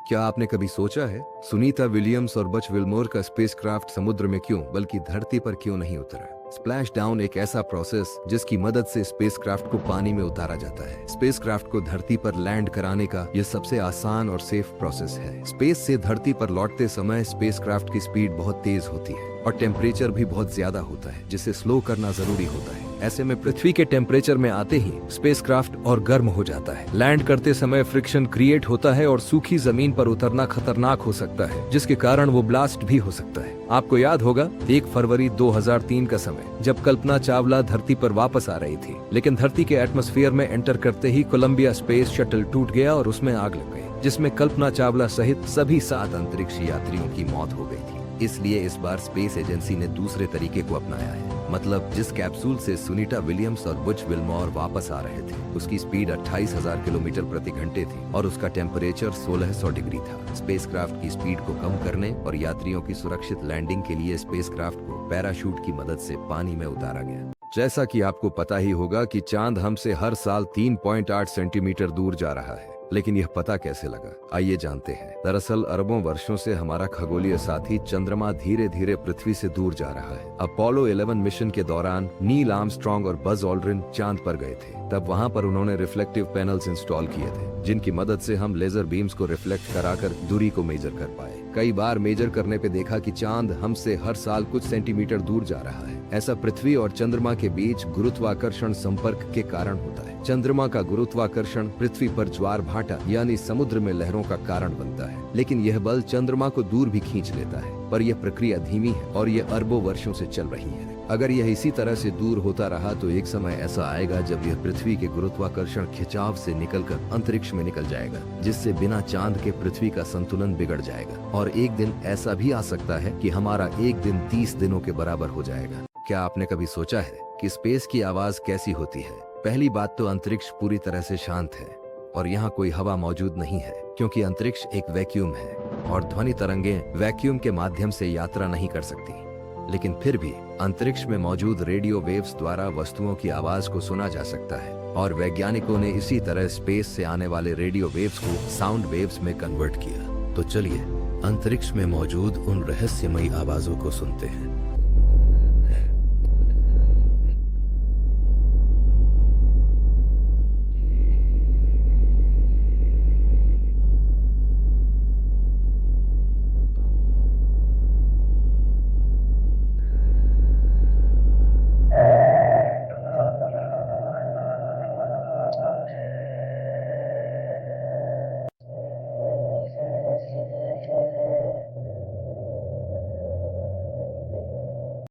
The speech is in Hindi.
क्या आपने कभी सोचा है सुनीता विलियम्स और बच विल्मोर का स्पेसक्राफ्ट समुद्र में क्यों बल्कि धरती पर क्यों नहीं उतरा? स्प्लैश डाउन एक ऐसा प्रोसेस जिसकी मदद से स्पेसक्राफ्ट को पानी में उतारा जाता है। स्पेसक्राफ्ट को धरती पर लैंड कराने का यह सबसे आसान और सेफ प्रोसेस है। स्पेस से धरती पर लौटते समय स्पेसक्राफ्ट की स्पीड बहुत तेज होती है और टेम्परेचर भी बहुत ज्यादा होता है, जिसे स्लो करना जरूरी होता है। ऐसे में पृथ्वी के टेम्परेचर में आते ही स्पेसक्राफ्ट और गर्म हो जाता है। लैंड करते समय फ्रिक्शन क्रिएट होता है और सूखी जमीन पर उतरना खतरनाक हो सकता है, जिसके कारण वो ब्लास्ट भी हो सकता है। आपको याद होगा 1 फरवरी 2003 का समय, जब कल्पना चावला धरती पर वापस आ रही थी, लेकिन धरती के एटमॉस्फेयर में एंटर करते ही कोलंबिया स्पेस शटल टूट गया और उसमें आग लग गई, जिसमें कल्पना चावला सहित सभी 7 अंतरिक्ष यात्रियों की मौत हो गई थी। इसलिए इस बार स्पेस एजेंसी ने दूसरे तरीके को अपनाया है। मतलब जिस कैप्सूल से सुनीता विलियम्स और बुच विल्मोर वापस आ रहे थे, उसकी स्पीड 28,000 किलोमीटर प्रति घंटे थी और उसका टेम्परेचर 1600 डिग्री था। स्पेसक्राफ्ट की स्पीड को कम करने और यात्रियों की सुरक्षित लैंडिंग के लिए स्पेसक्राफ्ट को पैराशूट की मदद से पानी में उतारा गया। जैसा कि आपको पता ही होगा कि चांद हमसे हर साल 3.8 सेंटीमीटर दूर जा रहा है, लेकिन यह पता कैसे लगा? आइए जानते हैं। दरअसल अरबों वर्षों से हमारा खगोलीय साथी चंद्रमा धीरे धीरे पृथ्वी से दूर जा रहा है। अपोलो 11 मिशन के दौरान नील आर्मस्ट्रांग और बज ऑल्ड्रिन चांद पर गए थे। तब वहां पर उन्होंने रिफ्लेक्टिव पैनल्स इंस्टॉल किए थे, जिनकी मदद से हम लेजर बीम्स को रिफ्लेक्ट कराकर दूरी को मेजर कर पाए। कई बार मेजर करने पे देखा कि चांद हमसे हर साल कुछ सेंटीमीटर दूर जा रहा है। ऐसा पृथ्वी और चंद्रमा के बीच गुरुत्वाकर्षण संपर्क के कारण होता है। चंद्रमा का गुरुत्वाकर्षण पृथ्वी पर ज्वार भाटा यानी समुद्र में लहरों का कारण बनता है, लेकिन यह बल चंद्रमा को दूर भी खींच लेता है। पर यह प्रक्रिया धीमी है और यह अरबों वर्षों से चल रही है। अगर यह इसी तरह से दूर होता रहा तो एक समय ऐसा आएगा जब यह पृथ्वी के गुरुत्वाकर्षण खिंचाव से निकलकर अंतरिक्ष में निकल जाएगा, जिससे बिना चांद के पृथ्वी का संतुलन बिगड़ जाएगा। और एक दिन ऐसा भी आ सकता है कि हमारा एक दिन 30 दिनों के बराबर हो जाएगा। क्या आपने कभी सोचा है कि स्पेस की आवाज कैसी होती है? पहली बात तो अंतरिक्ष पूरी तरह से शांत है और यहाँ कोई हवा मौजूद नहीं है, क्योंकि अंतरिक्ष एक वैक्यूम है और ध्वनि तरंगें वैक्यूम के माध्यम से यात्रा नहीं कर सकती। लेकिन फिर भी अंतरिक्ष में मौजूद रेडियो वेव्स द्वारा वस्तुओं की आवाज को सुना जा सकता है और वैज्ञानिकों ने इसी तरह स्पेस से आने वाले रेडियो वेव्स को साउंड वेव्स में कन्वर्ट किया। तो चलिए अंतरिक्ष में मौजूद उन रहस्यमयी आवाजों को सुनते हैं।